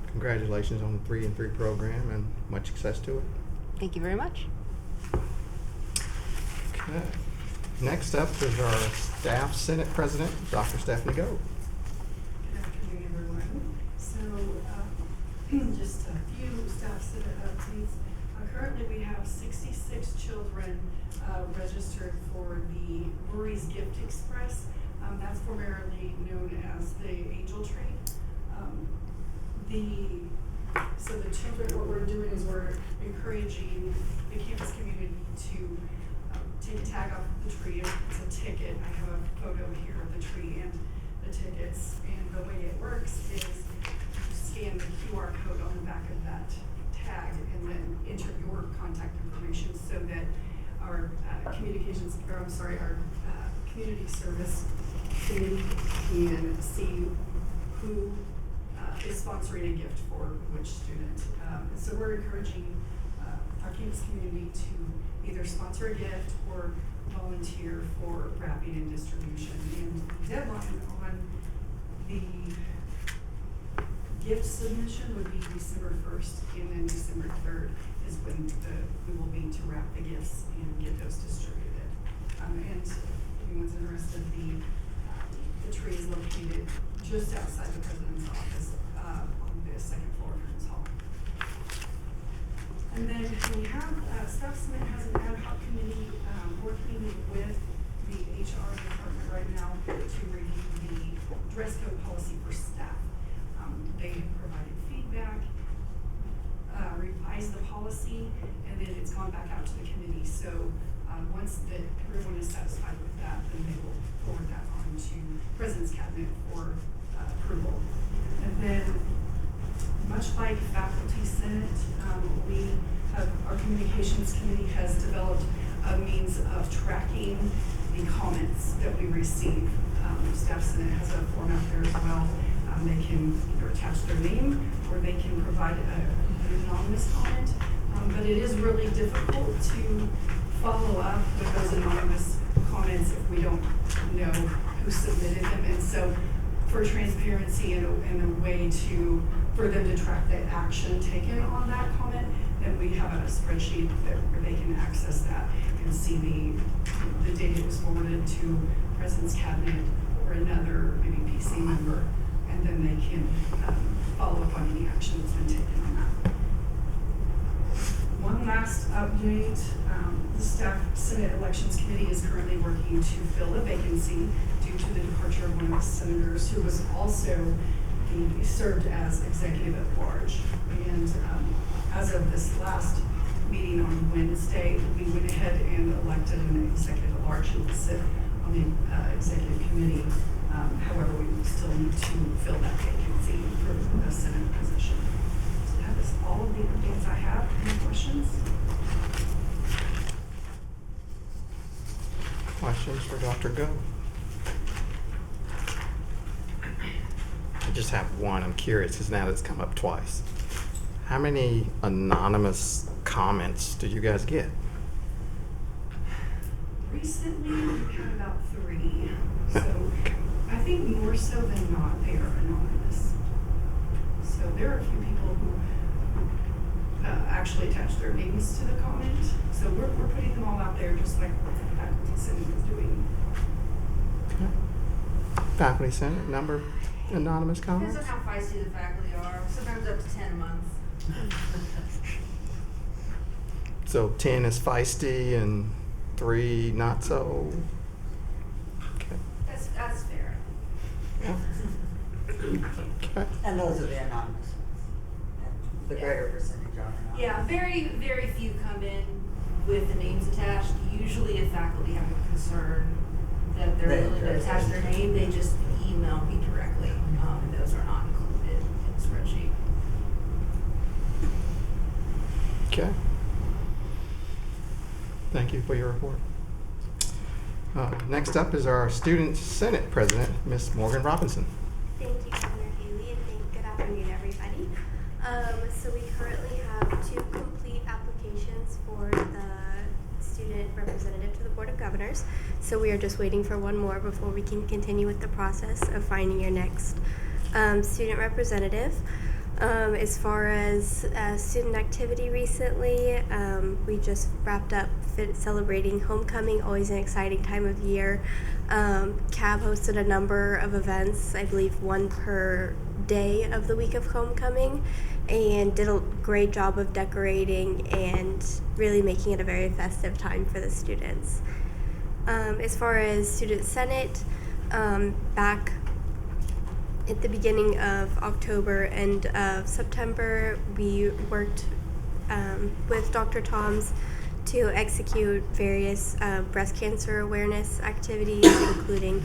Congratulations on the 3 and 3 program and much success to it. Thank you very much. Okay. Next up is our Staff Senate President, Dr. Stephanie Gold. Good afternoon, everyone. So, just a few staff senate updates. Currently, we have 66 children registered for the Murray's Gift Express. That's formerly known as the Angel Tree. So the children, what we're doing is we're encouraging the campus community to take a tag off the tree. It's a ticket. I have a photo here of the tree and the tickets. And the way it works is you scan the QR code on the back of that tag and then enter your contact information so that our community service committee can see who is sponsoring a gift for which student. And so we're encouraging our campus community to either sponsor a gift or volunteer for wrapping and distribution. And the deadline on the gift submission would be December 1st, and then December 3rd is when we will be to wrap the gifts and get those distributed. And if anyone's interested, the tree is located just outside the president's office on the second floor of Hearns Hall. And then we have, Staff Senate has an ad hoc committee working with the HR department right now to review the dress code policy for staff. They have provided feedback, revised the policy, and then it's gone back out to the committee. So once everyone is satisfied with that, then they will forward that on to President's Cabinet for approval. And then, much like Faculty Senate, our Communications Committee has developed a means of tracking the comments that we receive. Staff Senate has a form out there as well. They can either attach their name or they can provide an anonymous comment. But it is really difficult to follow up with those anonymous comments if we don't know who submitted them. And so for transparency and a way for them to track the action taken on that comment, then we have a spreadsheet where they can access that and see the data was forwarded to President's Cabinet or another maybe PC member, and then they can follow up on any action that's been taken on that. One last update, the Staff Senate Elections Committee is currently working to fill a vacancy due to the departure of one of the senators who was also served as executive at large. And as of this last meeting on Wednesday, we went ahead and elected an executive at large who will sit on the executive committee. However, we still need to fill that vacancy for the Senate position. So that is all of the updates I have. Any questions? Questions for Dr. Go? I just have one. I'm curious because now it's come up twice. How many anonymous comments do you guys get? Recently, we've had about 3. So I think more so than not, they are anonymous. So So there are a few people who actually attach their names to the comment. So we're putting them all out there, just like what the Faculty Senate is doing. Faculty Senate, number of anonymous comments? Depends on how feisty the faculty are, sometimes up to 10 a month. So 10 is feisty and 3 not so. Okay. That's fair. Yeah. Okay. And those are the anonymous ones. And the greater percentage are anonymous. Yeah, very, very few come in with the names attached. Usually if faculty have a concern that they're willing to attach their name, they just email me directly, and those are not included in the spreadsheet. Okay. Thank you for your report. Next up is our Student Senate President, Ms. Morgan Robinson. Thank you, Governor Haley, and good afternoon, everybody. So we currently have 2 complete applications for the student representative to the Board of Governors. So we are just waiting for one more before we can continue with the process of finding your next student representative. As far as student activity recently, we just wrapped up celebrating homecoming, always an exciting time of year. CAB hosted a number of events, I believe 1 per day of the week of homecoming, and did a great job of decorating and really making it a very festive time for the students. As far as Student Senate, back at the beginning of October and of September, we worked with Dr. Toms to execute various breast cancer awareness activities, including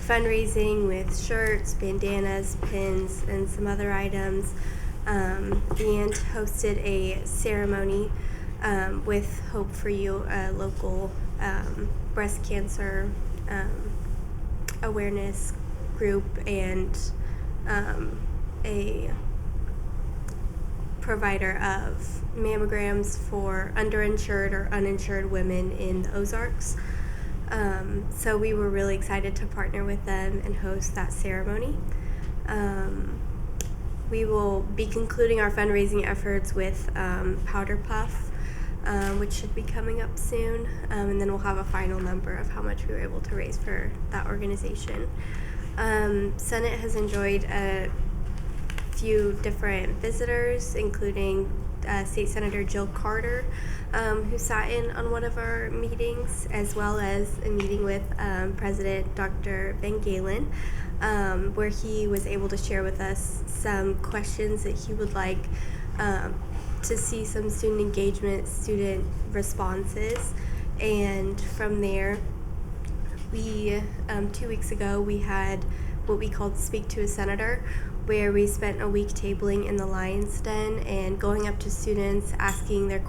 fundraising with shirts, bandanas, pins, and some other items, and hosted a ceremony with Hope for You, a local breast cancer awareness group, and a provider of mammograms for underinsured or uninsured women in the Ozarks. So we were really excited to partner with them and host that ceremony. We will be concluding our fundraising efforts with Powder Puff, which should be coming up soon, and then we'll have a final number of how much we were able to raise for that organization. Senate has enjoyed a few different visitors, including State Senator Jill Carter, who sat in on one of our meetings, as well as a meeting with President Dr. Ben Galen, where he was able to share with us some questions that he would like to see some student engagement, student responses, and from there, we 2 weeks ago we had what we called Speak to a Senator, where we spent a week tabling in the Lion's Den and going up to students, asking them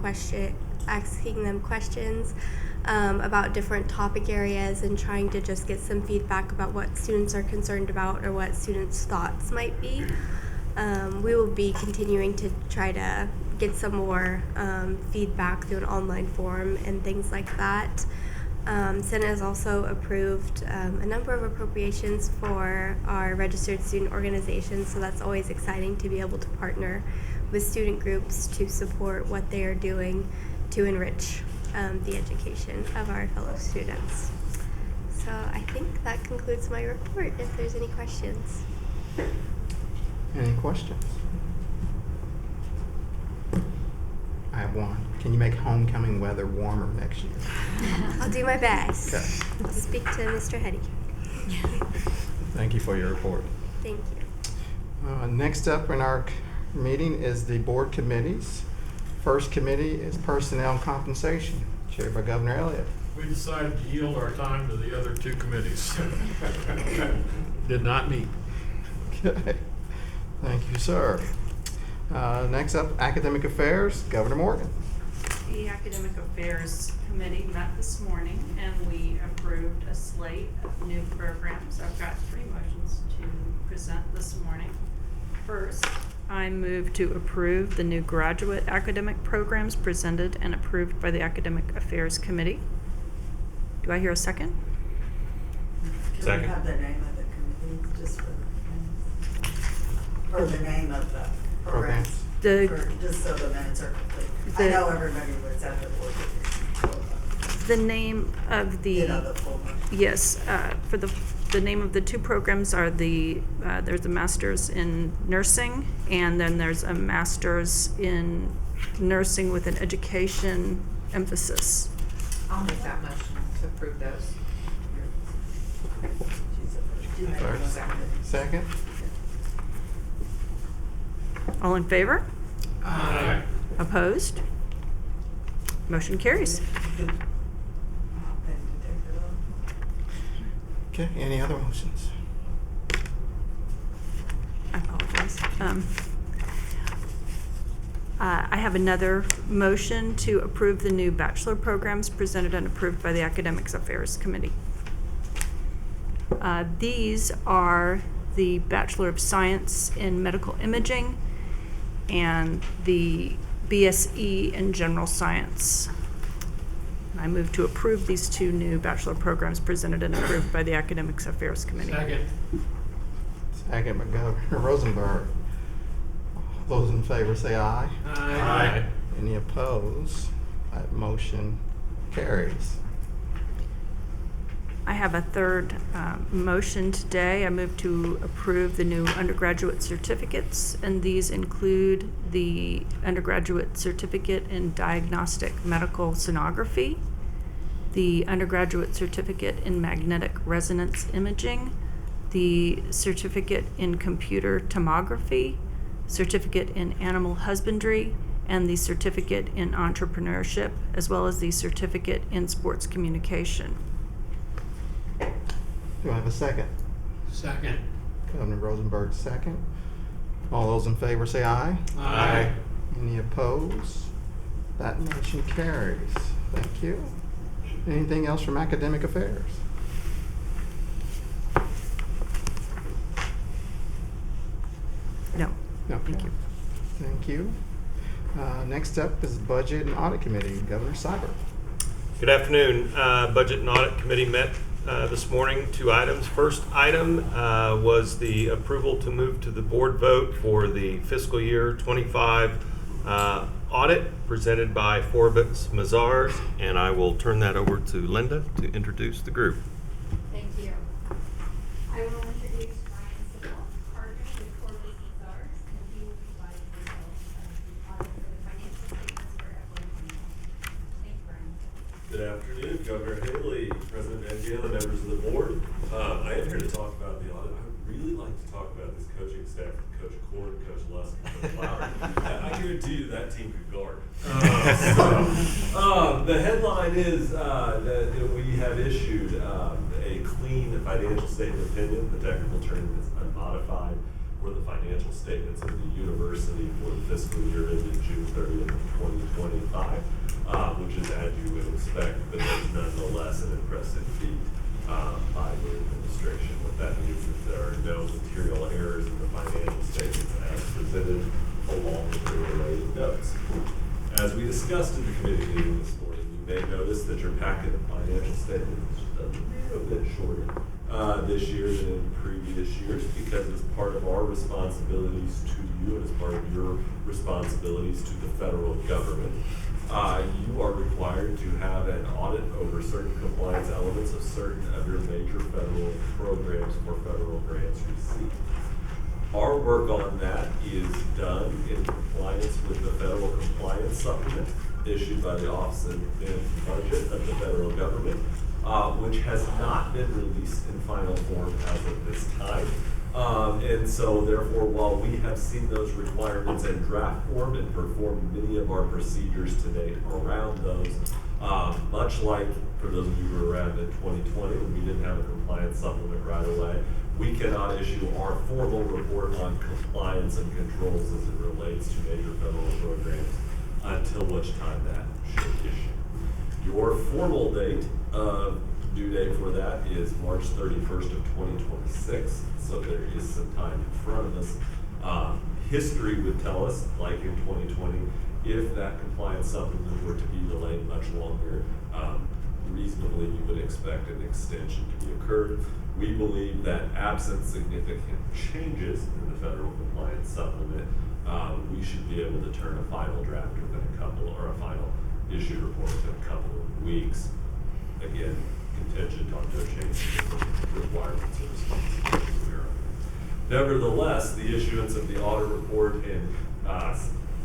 questions about different topic areas and trying to just get some feedback about what students are concerned about or what students' thoughts might be. We will be continuing to try to get some more feedback through an online forum and things like that. Senate has also approved a number of appropriations for our registered student organizations, so that's always exciting to be able to partner with student groups to support what they are doing to enrich the education of our fellow students. So I think that concludes my report, if there's any questions. Any questions? I have one. Can you make homecoming weather warmer next year? I'll do my best. Okay. I'll speak to Mr. Hetty. Thank you for your report. Thank you. Next up in our meeting is the board committees. First committee is Personnel and Compensation, chaired by Governor Elliott. We decided to yield our time to the other 2 committees. Did not meet. Okay. Thank you, sir. Next up, Academic Affairs, Governor Morgan. The Academic Affairs Committee met this morning and we approved a slate of new programs. I've got 3 motions to present this morning. First, I move to approve the new graduate academic programs presented and approved by the Academic Affairs Committee. Do I hear a second? Can we have the name of the committee just for the, or the name of the Just so the minutes are complete. I know everybody was at the board meeting. The name of the, You know, the full motion. yes, for the name of the two programs are there's a master's in nursing, and then there's a master's in nursing with an education emphasis. I'll make that motion to approve those. First, second? All in favor? Aye. Opposed? Motion carries. Okay, any other motions? I apologize. I have another motion to approve the new bachelor programs presented and approved by the Academics Affairs Committee. These are the Bachelor of Science in Medical Imaging and the BSE in General Science. I move to approve these two new bachelor programs presented and approved by the Academics Affairs Committee. Second. Second by Governor Rosenberg. Those in favor say aye. Aye. Any opposed? That motion carries. I have a third motion today. I move to approve the new undergraduate certificates, and these include the undergraduate certificate in diagnostic medical sonography, the undergraduate certificate in magnetic resonance imaging, the certificate in computer tomography, certificate in animal husbandry, and the certificate in entrepreneurship, as well as the certificate in sports communication. Do I have a second? Second. Governor Rosenberg, second. All those in favor say aye. Aye. Any opposed? That motion carries. Thank you. Anything else from Academic Affairs? No. No. Thank you. Thank you. Next up is Budget and Audit Committee. Governor Seibert. Good afternoon. Budget and Audit Committee met this morning. 2 items. First item was the approval to move to the board vote for the fiscal year 25 audit presented by Forbes Mazars, and I will turn that over to Linda to introduce the group. Thank you. I will introduce Brian Simmel, partner with Forbes Mazars, and he will provide the results of the audit for the financial statements for FY 2021. Thanks, Brian. Good afternoon, Governor Haley, President Van Galen, members of the board. I am here to talk about the audit. I would really like to talk about this coaching staff, Coach Cord, Coach Lusk, and Coach Lowry. I guarantee you that team could guard. The headline is that we have issued a clean financial statement opinion. The technical term is unmodified for the financial statements of the university for the fiscal year ended June 30th, 2025. Which is as you would expect, but it's nonetheless an impressive feat by the administration. What that means is there are no material errors in the financial statements as presented, along with the related notes. As we discussed in the committee meeting this morning, you may notice that your packet of financial statements is just a little bit shorter this year than in previous years, because it's part of our responsibilities to you and as part of your responsibilities to the federal government. You are required to have an audit over certain compliance elements of certain of your major federal programs for federal grants received. Our work on that is done in compliance with the federal compliance supplement issued by the Office of Budget of the federal government, which has not been released in final form as of this time. And so therefore, while we have seen those requirements in draft form and performed many of our procedures to date around those, much like for those of you who were around in 2020 when we didn't have a compliance supplement right away, we cannot issue our formal report on compliance and controls as it relates to major federal programs until which time that should issue. Your formal date due date for that is March 31st of 2026, so there is some time in front of us. History would tell us, like in 2020, if that compliance supplement were to be delayed much longer, reasonably you would expect an extension to be occurred. We believe that absent significant changes in the federal compliance supplement, we should be able to turn a final draft within a final issue report within a couple of weeks. Again, contingent on no changes in requirements or responsibilities. Nevertheless, the issuance of the audit report and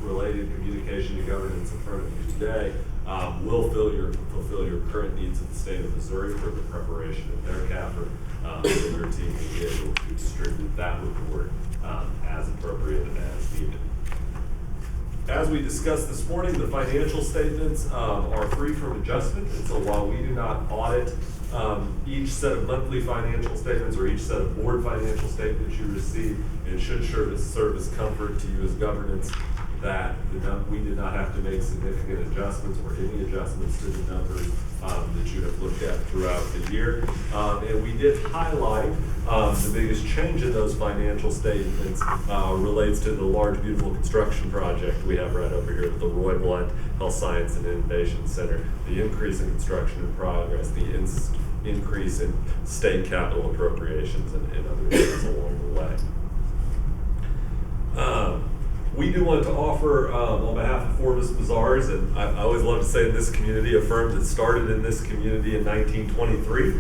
related communication to governance in front of you today will fulfill your current needs of the state of Missouri for the preparation of their CAFR. So your team will be able to distribute that report as appropriate and as needed. As we discussed this morning, the financial statements are free from adjustment, and so while we do not audit each set of monthly financial statements or each set of board financial statements you receive, it should serve as comfort to you as governance that we did not have to make significant adjustments or any adjustments to the numbers that you have looked at throughout the year. And we did highlight the biggest change in those financial statements relates to the large, beautiful construction project we have right over here at the Roy Blunt Health Science and Innovation Center, the increase in construction in progress, the increase in state capital appropriations, and other areas along the way. We do want to offer, on behalf of Forbes Bazaars, and I always love to say in this community, a firm that started in this community in 1923,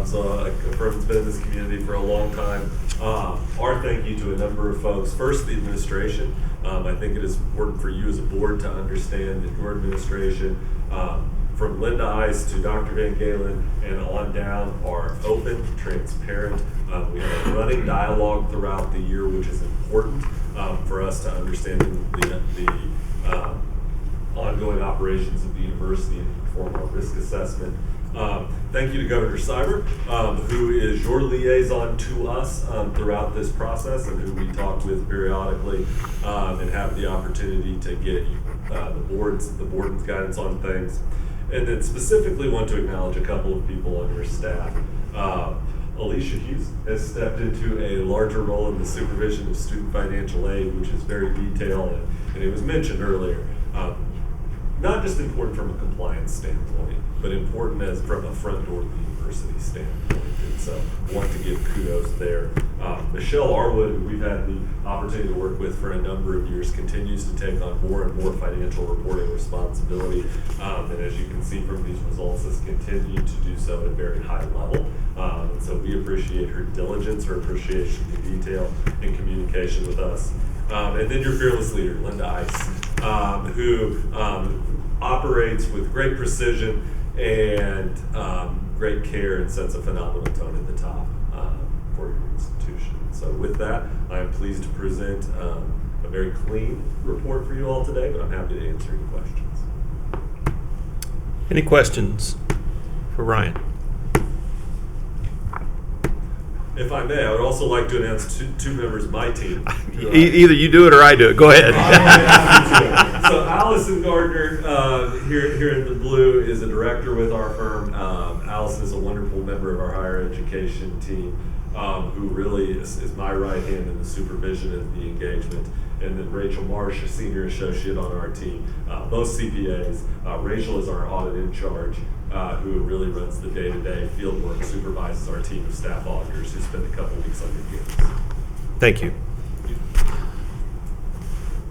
so a firm that's been in this community for a long time. Our thank you to a number of folks. First, the administration. I think it is important for you as a board to understand that your administration, from Linda Ice to Dr. Van Galen and on down, are open, transparent. We have a running dialogue throughout the year, which is important for us to understanding the ongoing operations of the university and perform our risk assessment. Thank you to Governor Seibert, who is your liaison to us throughout this process and who we talk with periodically and have the opportunity to get the board's guidance on things. And then specifically want to acknowledge a couple of people on your staff. Alicia Hughes has stepped into a larger role in the supervision of student financial aid, which is very detailed, and it was mentioned earlier. Not just important from a compliance standpoint, but important as from a front door to the university standpoint. And so I want to give kudos there. Michelle Arwood, who we've had the opportunity to work with for a number of years, continues to take on more and more financial reporting responsibility. And as you can see from these results, has continued to do so at a very high level. And so we appreciate her diligence, her appreciation to detail and communication with us. And then your fearless leader, Linda Ice, who operates with great precision and great care and sets a phenomenal tone at the top for your institution. So with that, I am pleased to present a very clean report for you all today, but I'm happy to answer any questions. Any questions for Ryan? If I may, I would also like to announce two members of my team. Either you do it or I do it. Go ahead. So Allison Gardner, here in the blue, is a director with our firm. Allison is a wonderful member of our higher education team, who really is my right hand in the supervision of the engagement. And then Rachel Marsh, a senior associate on our team, both CPAs. Rachel is our audit in charge, who really runs the day-to-day field work, supervises our team of staff auditors who spend a couple weeks on your campus. Thank you.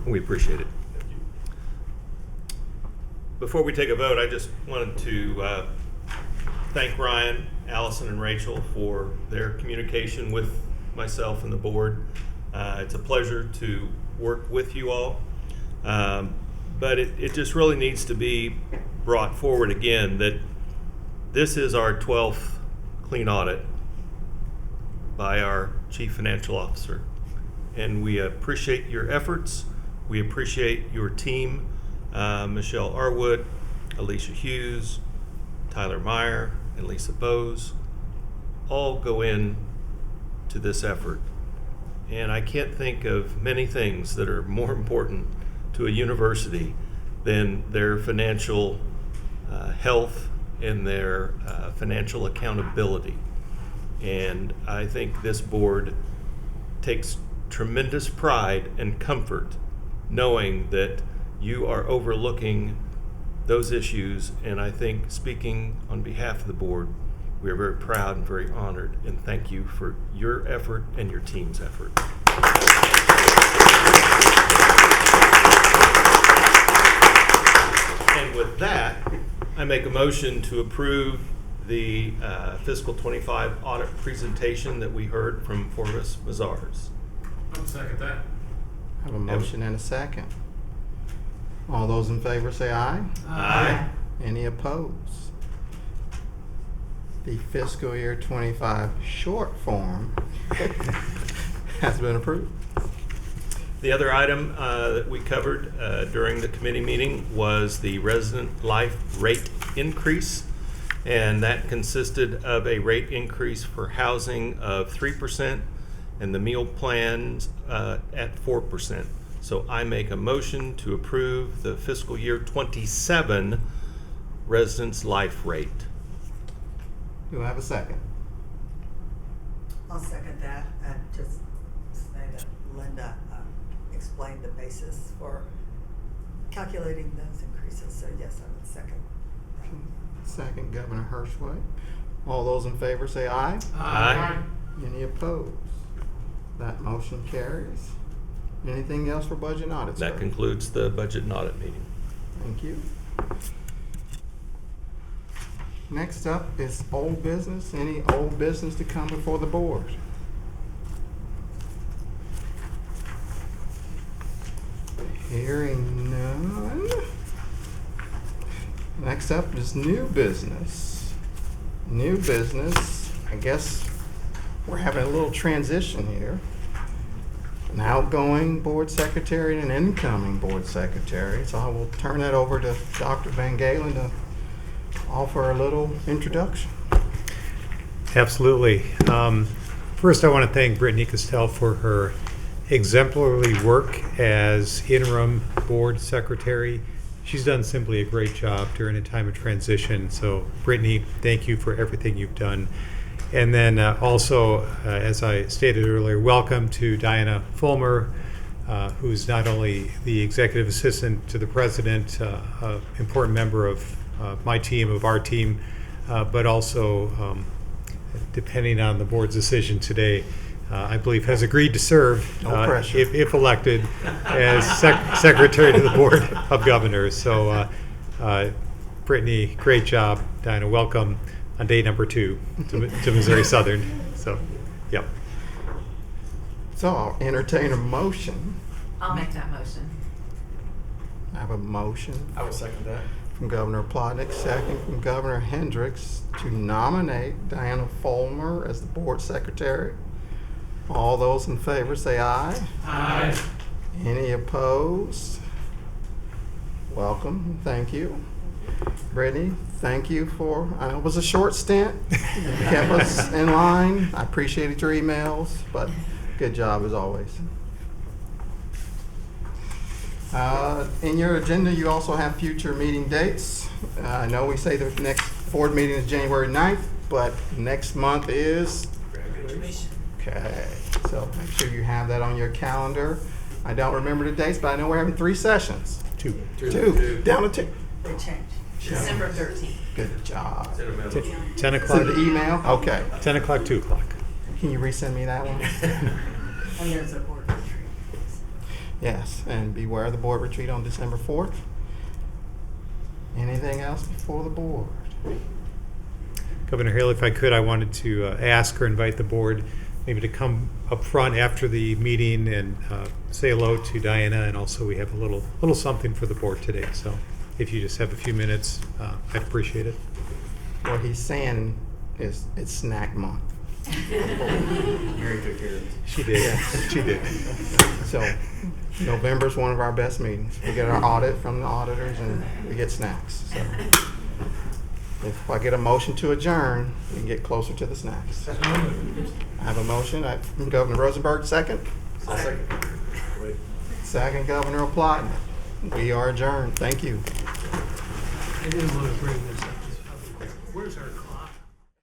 We appreciate it. Thank you. Before we take a vote, I just wanted to thank Ryan, Allison, and Rachel for their communication with myself and the board. It's a pleasure to work with you all, but it just really needs to be brought forward again that this is our 12th clean audit by our Chief Financial Officer, and we appreciate your efforts. We appreciate your team, Michelle Arwood, Alicia Hughes, Tyler Meyer, and Lisa Bose, all go in to this effort. And I can't think of many things that are more important to a university than their financial health and their financial accountability. And I think this board takes tremendous pride and comfort knowing that you are overlooking those issues. And I think, speaking on behalf of the board, we are very proud and very honored, and thank you for your effort and your team's effort. that, I make a motion to approve the fiscal 25 audit presentation that we heard from Forvis Mazars. I'll second that. I have a motion and a second. All those in favor say aye. Aye. Any opposed? The fiscal year 25 short form has been approved. The other item that we covered during the committee meeting was the resident life rate increase. And that consisted of a rate increase for housing of 3% and the meal plans at 4%. So I make a motion to approve the fiscal year 27 residents life rate. Do I have a second? I'll second that and just say that Linda explained the basis for calculating those increases. So yes, I would second. Second, Governor Hirschway. All those in favor say aye. Aye. Any opposed? That motion carries. Anything else for budget and audit? That sir? concludes the budget and audit meeting. Thank you. Next up is old business. Any old business to come before the board? Hearing none. Next up is new business. New business, I guess we're having a little transition here. An outgoing board secretary and an incoming board secretary. So I will turn that over to Dr. Van Galen to offer a little introduction. Absolutely. First, I want to thank Brittany Castell for her exemplary work as interim board secretary. She's done simply a great job during a time of transition. So, Brittany, thank you for everything you've done. And then also, as I stated earlier, welcome to Diana Fulmer, who's not only the executive assistant to the president, an important member of my team, of our team, but also, depending on the board's decision today, I believe has agreed to serve, No pressure. if elected, as secretary to the Board of Governors. So, Brittany, great job. Diana, welcome on day number 2 to Missouri Southern. So, yep. So I'll entertain a motion. I'll make that motion. I have a motion I will second that. from Governor Plotnick, second from Governor Hendricks to nominate Diana Fulmer as the board secretary. All those in favor say aye. Aye. Any opposed? Welcome, thank you. Brittany, thank you for, I know it was a short stint. You kept us in line. I appreciated your emails, but good job as always. In your agenda, you also have future meeting dates. I know we say the next board meeting is January 9th, but next month is? Okay, so make sure you have that on your calendar. I don't remember the dates, but I know we're having 3 sessions. Two. Down to 2. They changed. December 13th. Good job. 10 It's o'clock. in the email? Okay. 10 o'clock, 2 o'clock. Can you resend me that one? And there's a board retreat. Yes, and beware of the board retreat on December 4th. Anything else before the board? Governor Haley, if I could, I wanted to ask or invite the board maybe to come up front after the meeting and say hello to Diana, and also we have a little something for the board today. So if you just have a few minutes, I'd appreciate it. What he's saying is it's snack month. Mary took care of it. She did. Yes. She did. So November's one of our best meetings. We get our audit from the auditors and we get snacks. So if I get a motion to adjourn, we can get closer to the snacks. I have a motion from Governor Rosenberg, second. I'll second. Wait. Second, Governor Plotnick. We are adjourned. Thank you. I didn't want to bring this up. Where's our clock?